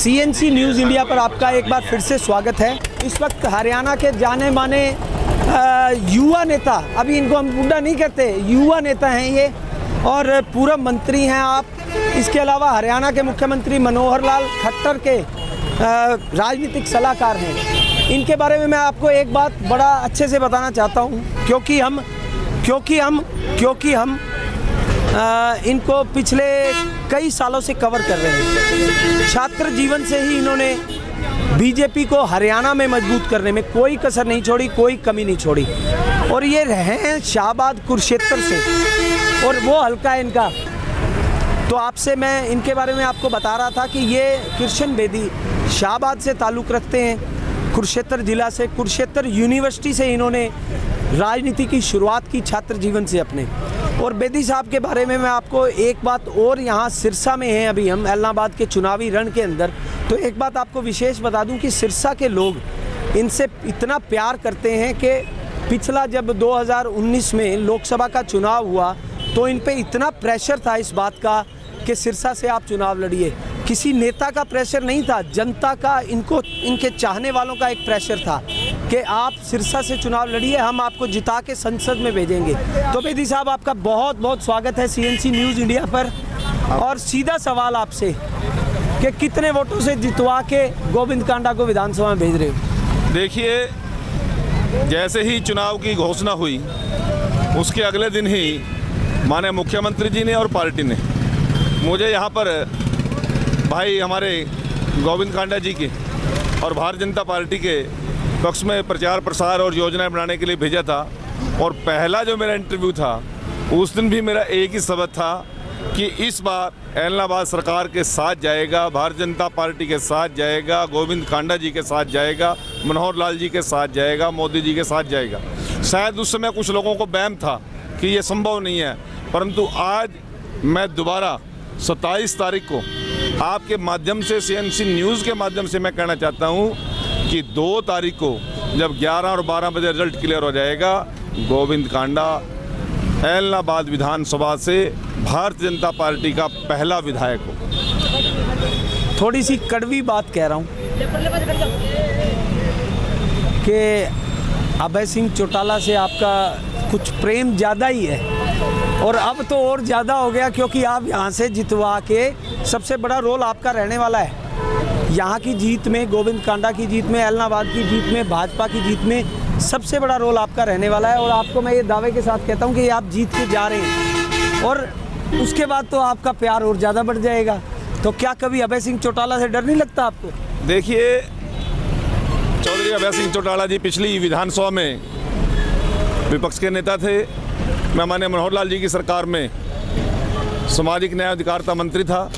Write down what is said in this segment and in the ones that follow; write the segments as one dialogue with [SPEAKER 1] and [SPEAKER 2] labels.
[SPEAKER 1] CNC news India पर आपका एक बार फिर से स्वागत है। इस वक्त हरियाणा के जाने माने युवा नेता, अभी इनको हम बूढ़ा नहीं कहते, युवा नेता हैं ये और पूर्व मंत्री हैं आप। इसके अलावा हरियाणा के मुख्यमंत्री मनोहर लाल खट्टर के राजनीतिक सलाहकार हैं। इनके बारे में मैं आपको एक बात बड़ा अच्छे से बताना चाहता हूँ, क्योंकि हम इनको पिछले कई सालों से कवर कर रहे हैं। छात्र जीवन से ही इन्होंने बीजेपी को हरियाणा में मजबूत करने में कोई कसर नहीं छोड़ी, कोई कमी नहीं छोड़ी। और ये रहे हैं शाहबाद कुरुक्षेत्र से और वो हल्का है इनका। तो आपसे मैं इनके बारे में आपको बता रहा था कि ये कृष्ण बेदी शाहबाद से ताल्लुक़ रखते हैं, कुरुक्षेत्र जिला से। कुरुक्षेत्र यूनिवर्सिटी से इन्होंने राजनीति की शुरुआत की छात्र जीवन से अपने। और बेदी साहब के बारे में मैं आपको एक बात और, यहाँ सिरसा में हैं अभी हम एलनाबाद के चुनावी रण के अंदर, तो एक बात आपको विशेष बता दूं कि सिरसा के लोग इनसे इतना प्यार करते हैं कि पिछला जब 2019 में लोकसभा का चुनाव हुआ तो इन पे इतना प्रेशर था इस बात का कि सिरसा से आप चुनाव लड़िए। किसी नेता का प्रेशर नहीं था, जनता का, इनके चाहने वालों का एक प्रेशर था कि आप सिरसा से चुनाव लड़िए, हम आपको जिता के संसद में भेजेंगे। तो बेदी साहब, आपका बहुत बहुत स्वागत है सीएनसी न्यूज़ इंडिया पर। और सीधा सवाल आपसे कि कितने वोटों से जितवा के गोविंद कांडा को विधानसभा में भेज रहे हो?
[SPEAKER 2] देखिए, जैसे ही चुनाव की घोषणा हुई उसके अगले दिन ही माननीय मुख्यमंत्री जी ने और पार्टी ने मुझे यहाँ पर भाई हमारे गोविंद कांडा जी के और भारतीय जनता पार्टी के पक्ष में प्रचार प्रसार और योजनाएं बनाने के लिए भेजा था। और पहला जो मेरा इंटरव्यू था उस दिन भी मेरा एक ही शब्द था कि इस बार एलनाबाद सरकार के साथ जाएगा, भारतीय जनता पार्टी के साथ जाएगा, गोविंद कांडा जी के साथ जाएगा, मनोहर लाल जी के साथ जाएगा, मोदी जी के साथ जाएगा। शायद उस समय कुछ लोगों को वहम था कि ये संभव नहीं है, परंतु आज मैं दोबारा 27 तारीख को आपके माध्यम से, सीएनसी न्यूज़ के माध्यम से मैं कहना चाहता हूँ कि 2 तारीख को जब 11 और 12 बजे रिजल्ट क्लियर हो जाएगा, गोविंद कांडा एलनाबाद विधानसभा से भारतीय जनता पार्टी का पहला विधायक हो।
[SPEAKER 1] थोड़ी सी कड़वी बात कह रहा हूँ कि अभय सिंह चौटाला से आपका कुछ प्रेम ज़्यादा ही है और अब तो और ज़्यादा हो गया, क्योंकि आप यहाँ से जितवा के सबसे बड़ा रोल आपका रहने वाला है यहाँ की जीत में, गोविंद कांडा की जीत में, एलनाबाद की जीत में, भाजपा की जीत में सबसे बड़ा रोल आपका रहने वाला है। और आपको मैं ये दावे के साथ कहता हूँ कि आप जीत के जा रहे हैं और उसके बाद तो आपका प्यार और ज़्यादा बढ़ जाएगा। तो क्या कभी अभय सिंह चौटाला से डर नहीं लगता आपको?
[SPEAKER 2] देखिए, चौधरी अभय सिंह चौटाला जी पिछली विधानसभा में विपक्ष के नेता थे। मैं माननीय मनोहर लाल जी की सरकार में सामाजिक न्याय अधिकारिता मंत्री था।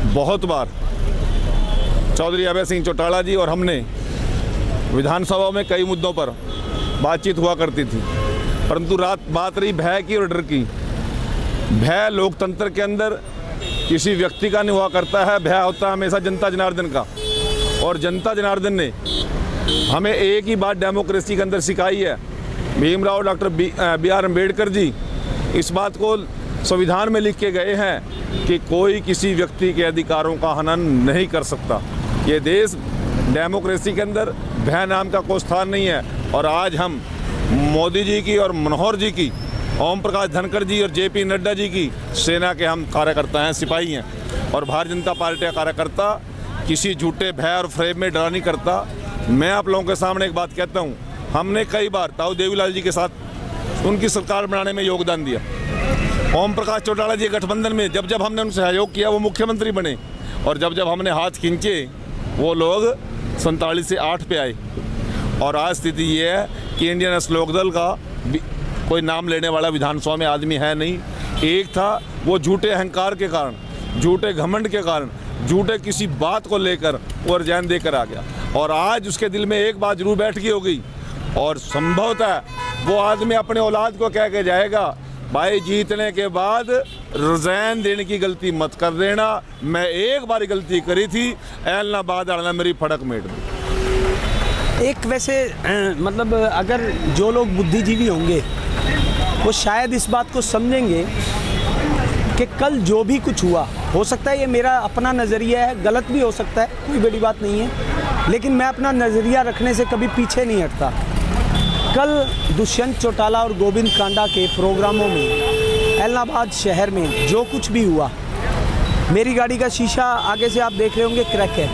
[SPEAKER 2] बहुत बार चौधरी अभय सिंह चौटाला जी और हमने विधानसभा में कई मुद्दों पर बातचीत हुआ करती थी, परंतु बात रही भय की और डर की। भय लोकतंत्र के अंदर किसी व्यक्ति का नहीं हुआ करता है, भय होता है हमेशा जनता जनार्दन का। और जनता जनार्दन ने हमें एक ही बात डेमोक्रेसी के अंदर सिखाई है। भीमराव डॉक्टर BR अम्बेडकर जी इस बात को संविधान में लिख के गए हैं कि कोई किसी व्यक्ति के अधिकारों का हनन नहीं कर सकता। ये देश डेमोक्रेसी के अंदर भय नाम का कोई स्थान नहीं है। और आज हम मोदी जी की और मनोहर जी की, ओम प्रकाश धनखड़ जी और JP नड्डा जी की सेना के हम कार्यकर्ता हैं, सिपाही हैं। और भारतीय जनता पार्टी का कार्यकर्ता किसी झूठे भय और फ्रेम में डरा नहीं करता। मैं आप लोगों के सामने एक बात कहता हूँ, हमने कई बार ताऊ देवीलाल जी के साथ उनकी सरकार बनाने में योगदान दिया। ओम प्रकाश चौटाला जी गठबंधन में जब हमने उनसे सहयोग किया वो मुख्यमंत्री बने, और जब हमने हाथ खींचे वो लोग 47 से 8 पे आए। और आज स्थिति ये है कि इंडियन नेशनल लोकदल का कोई नाम लेने वाला विधानसभा में आदमी है नहीं। एक था, वो झूठे अहंकार के कारण, झूठे घमंड के कारण, झूठे किसी बात को लेकर वो रिजाइन देकर आ गया। और आज उसके दिल में एक बात जरूर बैठ गई होगी, और संभवतः वो आदमी अपने औलाद को कह के जाएगा, भाई जीतने के बाद रिजाइन देने की गलती मत कर देना, मैं एक बार गलती करी थी, एलनाबाद आना मेरी फड़क मेट दी।
[SPEAKER 1] एक वैसे मतलब अगर जो लोग बुद्धिजीवी होंगे वो शायद इस बात को समझेंगे कि कल जो भी कुछ हुआ, हो सकता है ये मेरा अपना नज़रिया है, गलत भी हो सकता है, कोई बड़ी बात नहीं है, लेकिन मैं अपना नज़रिया रखने से कभी पीछे नहीं हटता। कल दुष्यंत चौटाला और गोविंद कांडा के प्रोग्रामों में एलनाबाद शहर में जो कुछ भी हुआ, मेरी गाड़ी का शीशा आगे से आप देख रहे होंगे क्रैक है,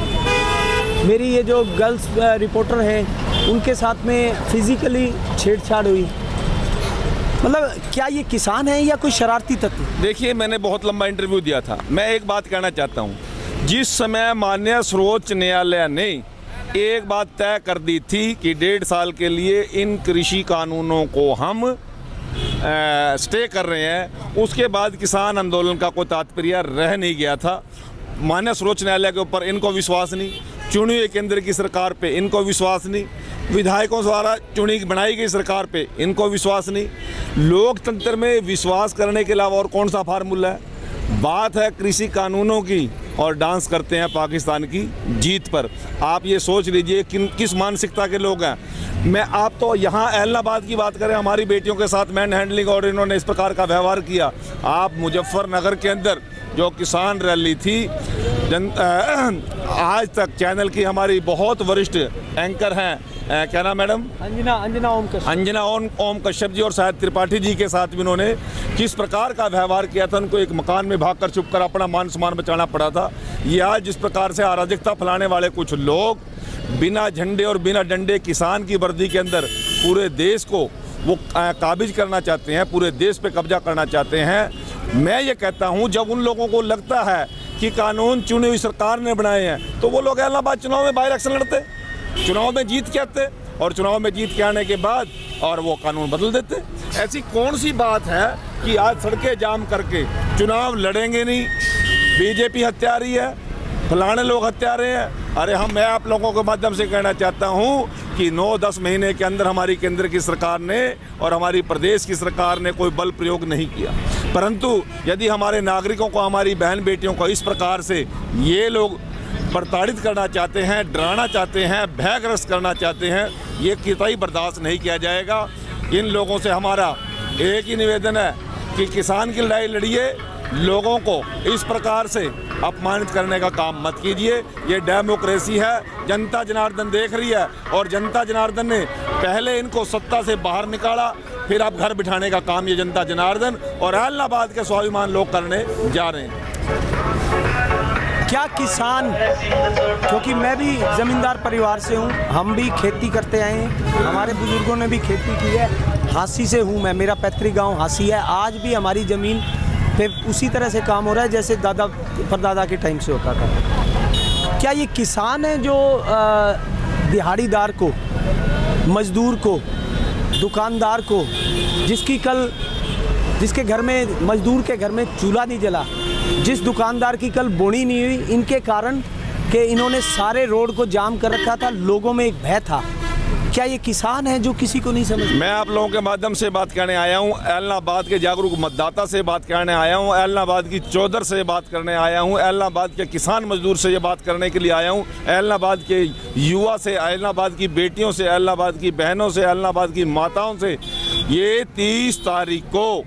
[SPEAKER 1] मेरी ये जो गर्ल्स रिपोर्टर हैं उनके साथ में फिज़िकली छेड़छाड़ हुई। मतलब क्या ये किसान है या कोई शरारती तत्व?
[SPEAKER 2] देखिए, मैंने बहुत लंबा इंटरव्यू दिया था। मैं एक बात कहना चाहता हूँ, जिस समय माननीय सर्वोच्च न्यायालय ने एक बात तय कर दी थी कि 1.5 साल के लिए इन कृषि कानूनों को हम स्टे कर रहे हैं, उसके बाद किसान आंदोलन का कोई तात्पर्य रह नहीं गया था। माननीय सर्वोच्च न्यायालय के ऊपर इनको विश्वास नहीं, चुनी हुई केंद्र की सरकार पे इनको विश्वास नहीं, विधायकों द्वारा चुनी बनाई गई सरकार पे इनको विश्वास नहीं। लोकतंत्र में विश्वास करने के अलावा और कौन सा फार्मूला है? बात है कृषि कानूनों की और डांस करते हैं पाकिस्तान की जीत पर। आप ये सोच लीजिए किस मानसिकता के लोग हैं। मैं आप तो यहाँ एलनाबाद की बात करें, हमारी बेटियों के साथ मैन हैंडलिंग और इन्होंने इस प्रकार का व्यवहार किया। आप मुजफ्फरनगर के अंदर जो किसान रैली थी, आज तक चैनल की हमारी बहुत वरिष्ठ एंकर हैं, क्या नाम मैडम? अंजना ओम कश्यप जी और शायद त्रिपाठी जी के साथ भी उन्होंने किस प्रकार का व्यवहार किया था। उनको एक मकान में भागकर छुपकर अपना मान सम्मान बचाना पड़ा था। ये आज जिस प्रकार से अराजकता फैलाने वाले कुछ लोग बिना झंडे और बिना डंडे किसान की वर्दी के अंदर पूरे देश को वो काबिज करना चाहते हैं, पूरे देश पे कब्जा करना चाहते हैं। मैं ये कहता हूँ, जब उन लोगों को लगता है कि कानून चुनी हुई सरकार ने बनाए हैं, तो वो लोग इलाहाबाद चुनाव में बाई इलेक्शन लड़ते, चुनाव में जीत के आते और चुनाव में जीत के आने के बाद और वो कानून बदल देते। ऐसी कौन सी बात है कि आज सड़कें जाम करके चुनाव लड़ेंगे नहीं? बीजेपी हत्यारी है, फलाने लोग हत्यारे हैं। अरे मैं आप लोगों के माध्यम से कहना चाहता हूँ कि 9-10 महीने के अंदर हमारी केंद्र की सरकार ने और हमारी प्रदेश की सरकार ने कोई बल प्रयोग नहीं किया, परंतु यदि हमारे नागरिकों को, हमारी बहन बेटियों को इस प्रकार से ये लोग प्रताड़ित करना चाहते हैं, डराना चाहते हैं, भयग्रस्त करना चाहते हैं, ये कतई बर्दाश्त नहीं किया जाएगा। इन लोगों से हमारा एक ही निवेदन है कि किसान की लड़ाई लड़िए, लोगों को इस प्रकार से अपमानित करने का काम मत कीजिए। ये डेमोक्रेसी है, जनता जनार्दन देख रही है और जनता जनार्दन ने पहले इनको सत्ता से बाहर निकाला, फिर अब घर बिठाने का काम ये जनता जनार्दन और एलनाबाद के स्वाभिमान लोग करने जा रहे हैं।
[SPEAKER 1] क्या किसान, क्योंकि मैं भी ज़मींदार परिवार से हूँ, हम भी खेती करते आए हैं, हमारे बुजुर्गों ने भी खेती की है, हांसी से हूँ मैं, मेरा पैतृक गांव हांसी है। आज भी हमारी ज़मीन पे उसी तरह से काम हो रहा है जैसे दादा परदादा के टाइम से होता था। क्या ये किसान है जो दिहाड़ीदार को, मजदूर को, दुकानदार को, जिसके घर में, मजदूर के घर में चूल्हा नहीं जला, जिस दुकानदार की कल बोनी नहीं हुई, इनके कारण कि इन्होंने सारे रोड को जाम कर रखा था, लोगों में एक भय था, क्या ये किसान है जो किसी को नहीं समझ?
[SPEAKER 2] मैं आप लोगों के माध्यम से बात करने आया हूँ, एलनाबाद के जागरूक मतदाता से बात करने आया हूँ, एलनाबाद की चौधर से बात करने आया हूँ, एलनाबाद के किसान मजदूर से ये बात करने के लिए आया हूँ, एलनाबाद के युवा से, एलनाबाद की बेटियों से, एलनाबाद की बहनों से, एलनाबाद की माताओं से। ये 30 तारीख को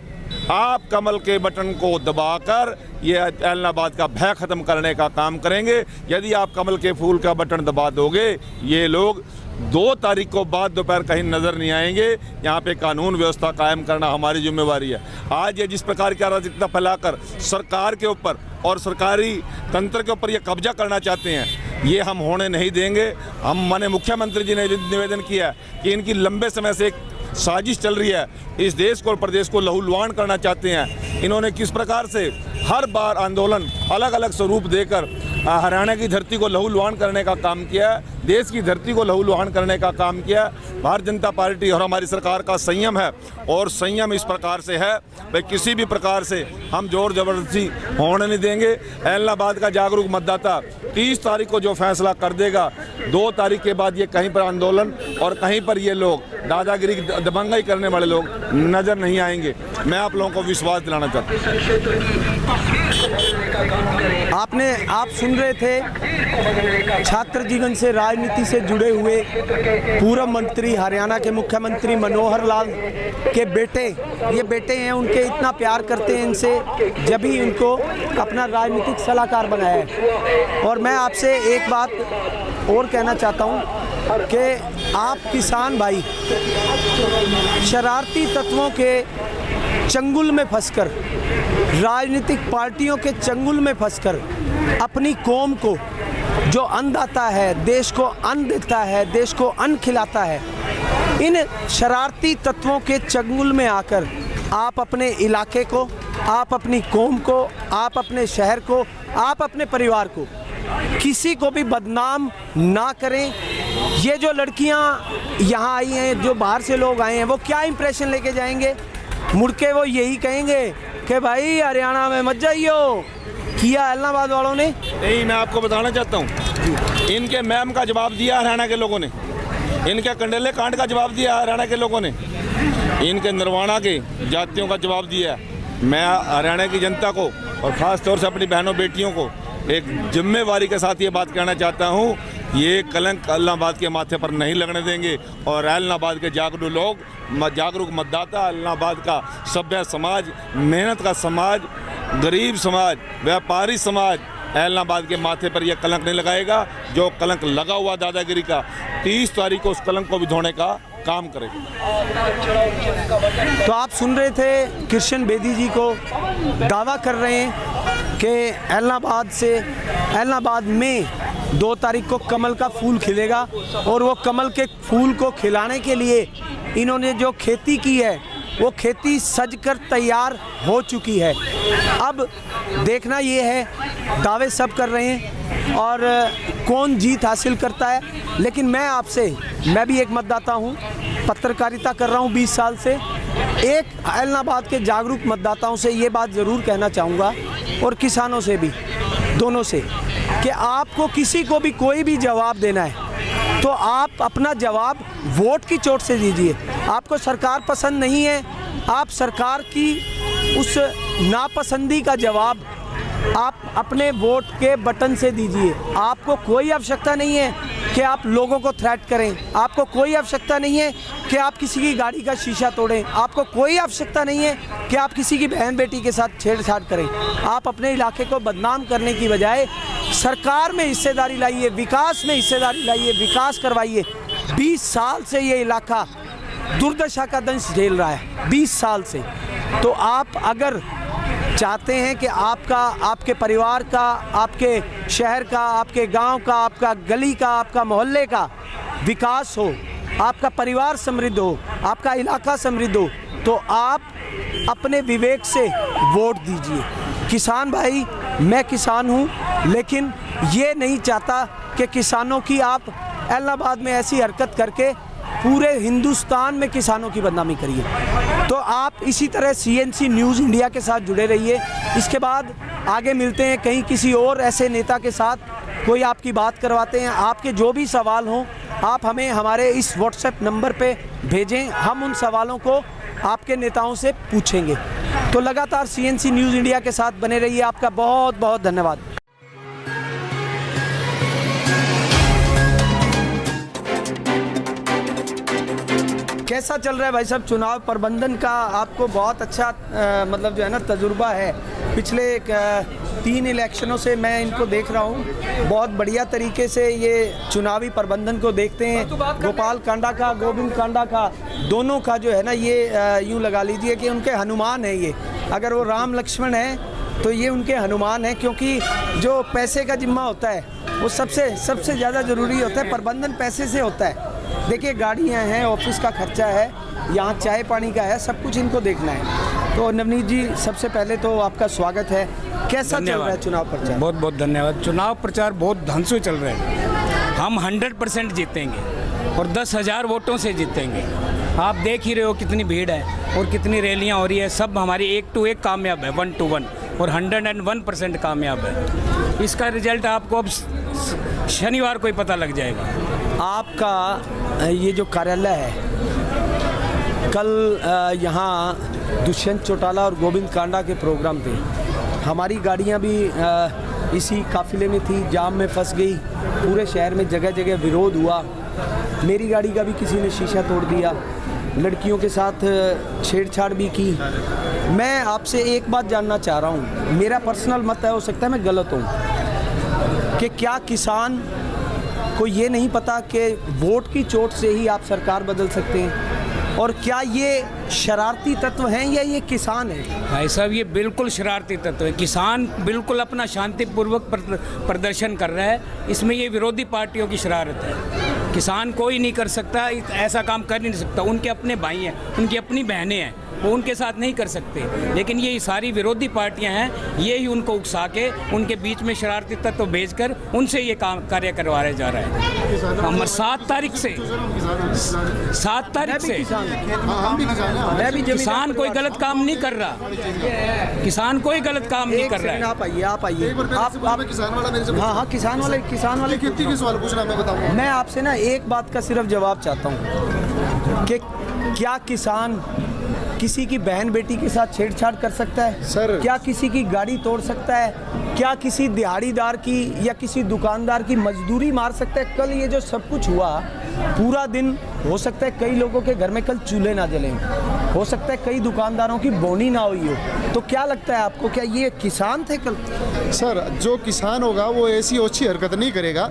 [SPEAKER 2] आप कमल के बटन को दबाकर ये एलनाबाद का भय खत्म करने का काम करेंगे। यदि आप कमल के फूल का बटन दबा दोगे, ये लोग 2 तारीख को बाद दोपहर कहीं नज़र नहीं आएंगे। यहाँ पे कानून व्यवस्था कायम करना हमारी जिम्मेवारी है। आज ये जिस प्रकार की अराजकता फैलाकर सरकार के ऊपर और सरकारी तंत्र के ऊपर ये कब्जा करना चाहते हैं, ये हम होने नहीं देंगे। हम माननीय मुख्यमंत्री जी ने निवेदन किया कि इनकी लंबे समय से एक साजिश चल रही है, इस देश को और प्रदेश को लहूलुहान करना चाहते हैं। इन्होंने किस प्रकार से हर बार आंदोलन अलग अलग स्वरूप देकर हरियाणा की धरती को लहूलुहान करने का काम किया, देश की धरती को लहूलुहान करने का काम किया। भारतीय जनता पार्टी और हमारी सरकार का संयम है और संयम इस प्रकार से है भाई, किसी भी प्रकार से हम जोर जबरदस्ती होने नहीं देंगे। एलनाबाद का जागरूक मतदाता 30 तारीख को जो फैसला कर देगा, 2 तारीख के बाद ये कहीं पर आंदोलन और कहीं पर ये लोग दादागिरी दबंगाई करने वाले लोग नजर नहीं आएंगे। मैं आप लोगों को विश्वास दिलाना चाहता हूँ।
[SPEAKER 1] आप सुन रहे थे छात्र जीवन से राजनीति से जुड़े हुए पूर्व मंत्री हरियाणा के मुख्यमंत्री मनोहर लाल के बेटे, ये बेटे हैं, उनके इतना प्यार करते हैं इनसे, जब ही उनको अपना राजनीतिक सलाहकार बनाया है। और मैं आपसे एक बात और कहना चाहता हूँ कि आप किसान भाई शरारती तत्वों के चंगुल में फंसकर, राजनीतिक पार्टियों के चंगुल में फंसकर अपनी कौम को जो अन्न आता है, देश को अन्न देता है, देश को अन्न खिलाता है, इन शरारती तत्वों के चंगुल में आकर आप अपने इलाके को, आप अपनी कौम को, आप अपने शहर को, आप अपने परिवार को किसी को भी बदनाम ना करें। ये जो लड़कियां यहाँ आई हैं, जो बाहर से लोग आए हैं, वो क्या इंप्रेशन लेके जाएंगे? मुड़ के वो यही कहेंगे कि भाई हरियाणा में मत जाइयो, किया इलाहाबाद वालों ने।
[SPEAKER 2] नहीं, मैं आपको बताना चाहता हूँ, इनके मैम का जवाब दिया हरियाणा के लोगों ने, इनके कंडेले कांड का जवाब दिया हरियाणा के लोगों ने, इनके नरवाना के जातियों का जवाब दिया। मैं हरियाणा की जनता को और ख़ास तौर से अपनी बहनों बेटियों को एक जिम्मेवारी के साथ ये बात कहना चाहता हूँ, ये कलंक इलाहाबाद के माथे पर नहीं लगने देंगे। और इलाहाबाद के जागरूक लोग, जागरूक मतदाता, इलाहाबाद का सभ्य समाज, मेहनत का समाज, गरीब समाज, व्यापारी समाज इलाहाबाद के माथे पर यह कलंक नहीं लगाएगा। जो कलंक लगा हुआ दादागिरी का, 30 तारीख को उस कलंक को भी धोने का काम करेगा।
[SPEAKER 1] तो आप सुन रहे थे कृष्ण बेदी जी को दावा कर रहे हैं कि इलाहाबाद में 2 तारीख को कमल का फूल खिलेगा, और वो कमल के फूल को खिलाने के लिए इन्होंने जो खेती की है, वो खेती सजकर तैयार हो चुकी है। अब देखना ये है, दावे सब कर रहे हैं और कौन जीत हासिल करता है। लेकिन मैं भी एक मतदाता हूँ, पत्रकारिता कर रहा हूँ 20 साल से। एक इलाहाबाद के जागरूक मतदाताओं से ये बात ज़रूर कहना चाहूँगा, और किसानों से भी, दोनों से, कि आपको किसी को भी कोई भी जवाब देना है तो आप अपना जवाब वोट की चोट से दीजिए। आपको सरकार पसंद नहीं है, आप सरकार की उस नापसंदी का जवाब आप अपने वोट के बटन से दीजिए। आपको कोई आवश्यकता नहीं है कि आप लोगों को थ्रेट करें, आपको कोई आवश्यकता नहीं है कि आप किसी की गाड़ी का शीशा तोड़ें, आपको कोई आवश्यकता नहीं है कि आप किसी की बहन बेटी के साथ छेड़छाड़ करें। आप अपने इलाके को बदनाम करने की बजाय सरकार में हिस्सेदारी लाइए, विकास में हिस्सेदारी लाइए, विकास करवाइए। 20 साल से ये इलाका दुर्दशा का दंश झेल रहा है, 20 साल से। तो आप अगर चाहते हैं कि आपके परिवार का, आपके शहर का, आपके गांव का, आपका गली का, आपका मोहल्ले का विकास हो, आपका परिवार समृद्ध हो, आपका इलाका समृद्ध हो, तो आप अपने विवेक से वोट दीजिए। किसान भाई, मैं किसान हूँ, लेकिन ये नहीं चाहता कि किसानों की आप इलाहाबाद में ऐसी हरकत करके पूरे हिंदुस्तान में किसानों की बदनामी करिए। तो आप इसी तरह CNC न्यूज़ इंडिया के साथ जुड़े रहिए। इसके बाद आगे मिलते हैं कहीं किसी और ऐसे नेता के साथ, कोई आपकी बात करवाते हैं। आपके जो भी सवाल हों, आप हमें हमारे इस WhatsApp नंबर पे भेजें, हम उन सवालों को आपके नेताओं से पूछेंगे। तो लगातार CNC न्यूज़ इंडिया के साथ बने रहिए। आपका बहुत बहुत धन्यवाद। कैसा चल रहा है भाई साहब चुनाव प्रबंधन का? आपको बहुत अच्छा मतलब जो है ना तजुर्बा है। पिछले 3 इलेक्शनों से मैं इनको देख रहा हूँ, बहुत बढ़िया तरीके से ये चुनावी प्रबंधन को देखते हैं। गोपाल कांडा का, गोविंद कांडा का, दोनों का जो है ना, ये यूँ लगा लीजिए कि उनके हनुमान है ये। अगर वो राम लक्ष्मण हैं तो ये उनके हनुमान हैं, क्योंकि जो पैसे का जिम्मा होता है वो सबसे ज़्यादा ज़रूरी होता है। प्रबंधन पैसे से होता है। देखिए, गाड़ियाँ हैं, ऑफिस का खर्चा है, यहाँ चाय पानी का है, सब कुछ इनको देखना है। तो नवनीत जी, सबसे पहले तो आपका स्वागत है। कैसा चल रहा है चुनाव प्रचार?
[SPEAKER 3] बहुत बहुत धन्यवाद। चुनाव प्रचार बहुत ढंग से चल रहा है। हम 100% जीतेंगे और 10,000 वोटों से जीतेंगे। आप देख ही रहे हो कितनी भीड़ है और कितनी रैलियाँ हो रही है। सब हमारी 1 to 1 कामयाब है, 1 to 1, और 101% कामयाब है। इसका रिजल्ट आपको अब शनिवार को ही पता लग जाएगा।
[SPEAKER 1] आपका ये जो कार्यालय है, कल यहाँ दुष्यंत चौटाला और गोविंद कांडा के प्रोग्राम पे हमारी गाड़ियाँ भी इसी काफिले में थी, जाम में फंस गई, पूरे शहर में जगह जगह विरोध हुआ, मेरी गाड़ी का भी किसी ने शीशा तोड़ दिया, लड़कियों के साथ छेड़छाड़ भी की। मैं आपसे एक बात जानना चाह रहा हूँ, मेरा पर्सनल मत है, हो सकता है मैं गलत हूँ, कि क्या किसान को ये नहीं पता कि वोट की चोट से ही आप सरकार बदल सकते हैं? और क्या ये शरारती तत्व हैं या ये किसान हैं?
[SPEAKER 3] भाई साहब, ये बिल्कुल शरारती तत्व है। किसान बिल्कुल अपना शांतिपूर्वक प्रदर्शन कर रहा है, इसमें ये विरोधी पार्टियों की शरारत है। किसान कोई नहीं कर सकता, ऐसा काम कर नहीं सकता। उनके अपने भाई हैं, उनकी अपनी बहनें हैं, वो उनके साथ नहीं कर सकते। लेकिन ये सारी विरोधी पार्टियां हैं, ये ही उनको उकसा के उनके बीच में शरारती तत्व भेजकर उनसे ये काम कार्य करवाया जा रहा है। हम 7 तारीख से किसान कोई गलत काम नहीं कर रहा, किसान कोई गलत काम नहीं कर रहा है।
[SPEAKER 1] आप आइए, आप आइए,
[SPEAKER 4] किसान वाला मेरे से
[SPEAKER 1] हाँ हाँ, किसान वाले
[SPEAKER 4] खेती के सवाल पूछना, मैं बताऊंगा।
[SPEAKER 1] मैं आपसे ना एक बात का सिर्फ जवाब चाहता हूँ कि क्या किसान किसी की बहन बेटी के साथ छेड़छाड़ कर सकता है?
[SPEAKER 4] सर,
[SPEAKER 1] क्या किसी की गाड़ी तोड़ सकता है? क्या किसी दिहाड़ीदार की या किसी दुकानदार की मजदूरी मार सकता है? कल ये जो सब कुछ हुआ, पूरा दिन हो सकता है कई लोगों के घर में कल चूल्हे ना जलें, हो सकता है कई दुकानदारों की बोनी ना हुई हो, तो क्या लगता है आपको, क्या ये किसान थे कल?
[SPEAKER 4] सर, जो किसान होगा वो ऐसी अच्छी हरकत नहीं करेगा।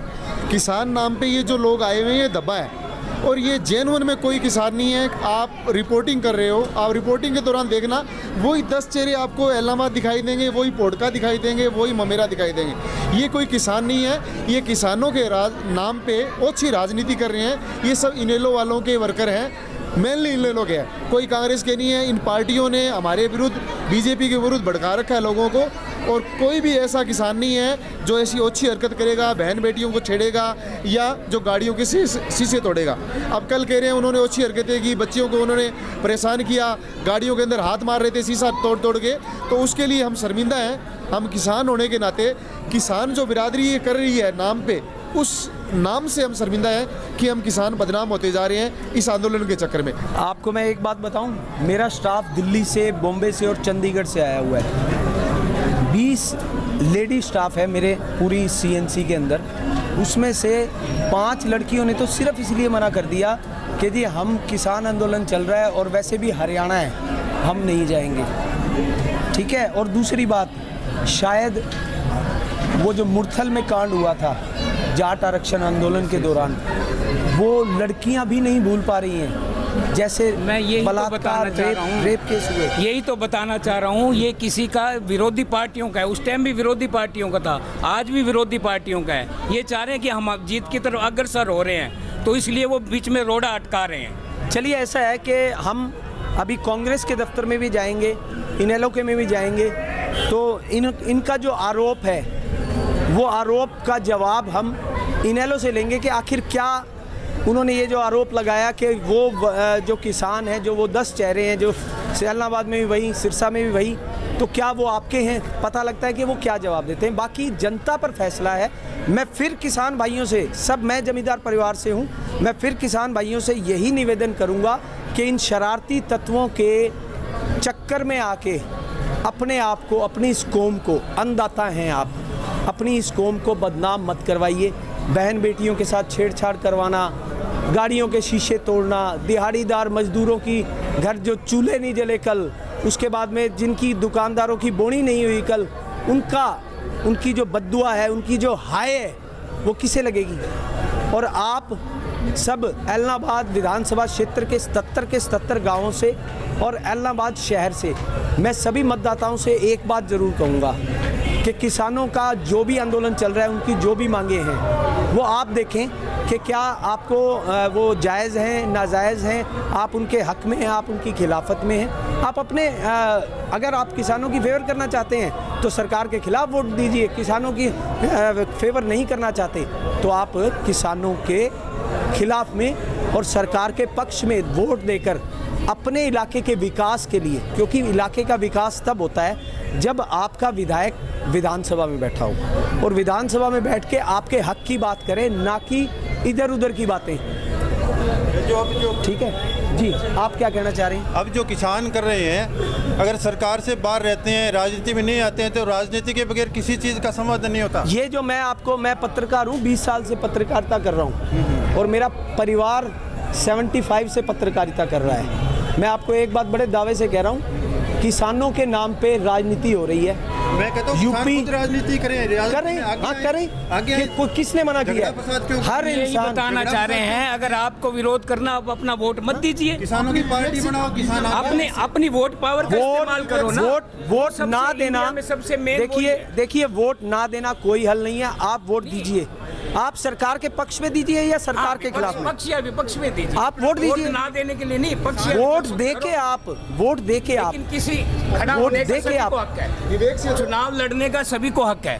[SPEAKER 4] किसान नाम पे ये जो लोग आए हुए हैं, ये दबा है, और ये जेन्युइन में कोई किसान नहीं है। आप रिपोर्टिंग कर रहे हो, आप रिपोर्टिंग के दौरान देखना, वही 10 चेहरे आपको इलाहाबाद दिखाई देंगे, वही पोटका दिखाई देंगे, वही ममेरा दिखाई देंगे। ये कोई किसान नहीं है, ये किसानों के नाम पे ओछी राजनीति कर रहे हैं। ये सब इनेलो वालों के वर्कर हैं, मेनली इन लोग हैं, कोई कांग्रेस के नहीं है। इन पार्टियों ने हमारे विरुद्ध, बीजेपी के विरुद्ध भड़का रखा है लोगों को, और कोई भी ऐसा किसान नहीं है जो ऐसी अच्छी हरकत करेगा, बहन बेटियों को छेड़ेगा या जो गाड़ियों के शीशे तोड़ेगा। अब कल कह रहे हैं उन्होंने अच्छी हरकतें की, बच्चियों को उन्होंने परेशान किया, गाड़ियों के अंदर हाथ मार रहे थे शीशा तोड़ तोड़ के, तो उसके लिए हम शर्मिंदा हैं। हम किसान होने के नाते, किसान जो बिरादरी ये कर रही है नाम पे, उस नाम से हम शर्मिंदा हैं कि हम किसान बदनाम होते जा रहे हैं इस आंदोलन के चक्कर में।
[SPEAKER 1] आपको मैं एक बात बताऊं, मेरा स्टाफ दिल्ली से, बॉम्बे से और चंडीगढ़ से आया हुआ है। 20 लेडी स्टाफ है मेरे पूरी सीएनसी के अंदर, उसमें से 5 लड़कियों ने तो सिर्फ इसलिए मना कर दिया कि जी हम किसान आंदोलन चल रहा है और वैसे भी हरियाणा है, हम नहीं जाएंगे। ठीक है। और दूसरी बात, शायद वो जो मुरथल में कांड हुआ था जाट आरक्षण आंदोलन के दौरान, वो लड़कियां भी नहीं भूल पा रही हैं, जैसे
[SPEAKER 3] मैं यही तो बताना चाह रहा हूँ,
[SPEAKER 1] रेप केस हुए।
[SPEAKER 3] यही तो बताना चाह रहा हूँ, ये किसी का विरोधी पार्टियों का है। उस टाइम भी विरोधी पार्टियों का था, आज भी विरोधी पार्टियों का है। ये चाह रहे हैं कि हम जीत की तरफ अग्रसर हो रहे हैं, तो इसलिए वो बीच में रोड़ा अटका रहे हैं।
[SPEAKER 1] चलिए, ऐसा है कि हम अभी कांग्रेस के दफ्तर में भी जाएंगे, इनेलो के में भी जाएंगे, तो इनका जो आरोप है, वो आरोप का जवाब हम इनेलो से लेंगे कि आखिर क्या उन्होंने ये जो आरोप लगाया कि वो जो किसान हैं, जो वो 10 चेहरे हैं, जो इलाहाबाद में भी वही, सिरसा में भी वही, तो क्या वो आपके हैं? पता लगता है कि वो क्या जवाब देते हैं। बाकी जनता पर फैसला है। मैं फिर किसान भाइयों से, सब मैं जमींदार परिवार से हूँ, मैं फिर किसान भाइयों से यही निवेदन करूँगा कि इन शरारती तत्वों के चक्कर में आके अपने आप को, अपनी इस कौम को, अन्नदाता हैं आप, अपनी इस कौम को बदनाम मत करवाइए। बहन बेटियों के साथ छेड़छाड़ करवाना, गाड़ियों के शीशे तोड़ना, दिहाड़ीदार मजदूरों की घर जो चूल्हे नहीं जले कल, उसके बाद में जिनकी दुकानदारों की बोनी नहीं हुई कल, उनकी जो बद्दुआ है, उनकी जो हाय है, वो किसे लगेगी? और आप सब इलाहाबाद विधानसभा क्षेत्र के 77 गाँवों से और इलाहाबाद शहर से मैं सभी मतदाताओं से एक बात ज़रूर कहूँगा कि किसानों का जो भी आंदोलन चल रहा है, उनकी जो भी मांगे हैं, वो आप देखें कि क्या आपको वो जायज़ हैं, नाजायज़ हैं, आप उनके हक़ में हैं, आप उनकी खिलाफत में हैं। आप अपने अगर आप किसानों की फेवर करना चाहते हैं तो सरकार के खिलाफ वोट दीजिए, किसानों की फेवर नहीं करना चाहते तो आप किसानों के खिलाफ में और सरकार के पक्ष में वोट देकर अपने इलाके के विकास के लिए, क्योंकि इलाके का विकास तब होता है जब आपका विधायक विधानसभा में बैठा हो और विधानसभा में बैठ के आपके हक की बात करे, ना कि इधर उधर की बातें। ठीक है जी, आप क्या कहना चाह रहे हैं?
[SPEAKER 5] अब जो किसान कर रहे हैं, अगर सरकार से बाहर रहते हैं, राजनीति में नहीं आते हैं, तो राजनीति के बगैर किसी चीज़ का समाधान नहीं होता।
[SPEAKER 1] ये जो मैं पत्रकार हूँ, 20 साल से पत्रकारिता कर रहा हूँ और मेरा परिवार 75 से पत्रकारिता कर रहा है। मैं आपको एक बात बड़े दावे से कह रहा हूँ, किसानों के नाम पे राजनीति हो रही है।
[SPEAKER 5] मैं कहता हूँ
[SPEAKER 1] यूपी
[SPEAKER 5] खुद राजनीति करें,
[SPEAKER 1] हाँ करें, किसने मना किया? हर
[SPEAKER 3] यही
[SPEAKER 1] इंसान
[SPEAKER 3] बताना चाह रहे हैं, अगर आपको विरोध करना, आप अपना वोट मत दीजिए,
[SPEAKER 5] किसानों की पार्टी बनाओ, किसान
[SPEAKER 3] अपनी वोट पावर का इस्तेमाल करो ना।
[SPEAKER 1] वोट ना देना,
[SPEAKER 3] इंडिया में सबसे मेन
[SPEAKER 1] देखिए वोट ना देना कोई हल नहीं है। आप वोट दीजिए, आप सरकार के पक्ष में दीजिए या सरकार के खिलाफ में,
[SPEAKER 3] पक्ष या विपक्ष में दीजिए।
[SPEAKER 1] आप वोट दीजिए,
[SPEAKER 3] ना देने के लिए नहीं, पक्ष
[SPEAKER 1] वोट दे के आप
[SPEAKER 3] लेकिन किसी खड़ा
[SPEAKER 1] वोट
[SPEAKER 3] होने का
[SPEAKER 1] दे के
[SPEAKER 3] सभी
[SPEAKER 1] आप
[SPEAKER 3] को हक है,
[SPEAKER 4] विवेक से
[SPEAKER 3] चुनाव लड़ने का सभी को हक है।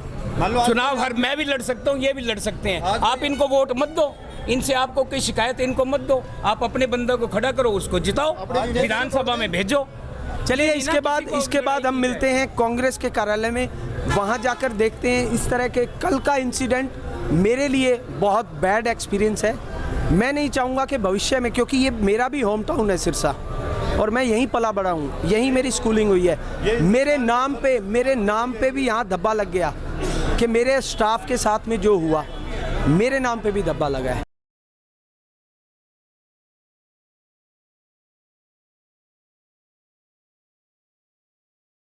[SPEAKER 3] चुनाव मैं भी लड़ सकता हूँ, ये भी लड़ सकते हैं। आप इनको वोट मत दो, इनसे आपको कोई शिकायत है, इनको मत दो। आप अपने बंदे को खड़ा करो, उसको जिताओ, विधानसभा में भेजो।
[SPEAKER 1] चलिए इसके बाद हम मिलते हैं कांग्रेस के कार्यालय में, वहां जाकर देखते हैं। इस तरह के कल का इंसिडेंट मेरे लिए बहुत बैड एक्सपीरियंस है। मैं नहीं चाहूँगा कि भविष्य में, क्योंकि ये मेरा भी होम टाउन है सिरसा और मैं यहीं पला बड़ा हूँ, यहीं मेरी स्कूलिंग हुई है। मेरे नाम पे भी यहाँ धब्बा लग गया कि मेरे स्टाफ के साथ में जो हुआ, मेरे नाम पे भी धब्बा लगा है।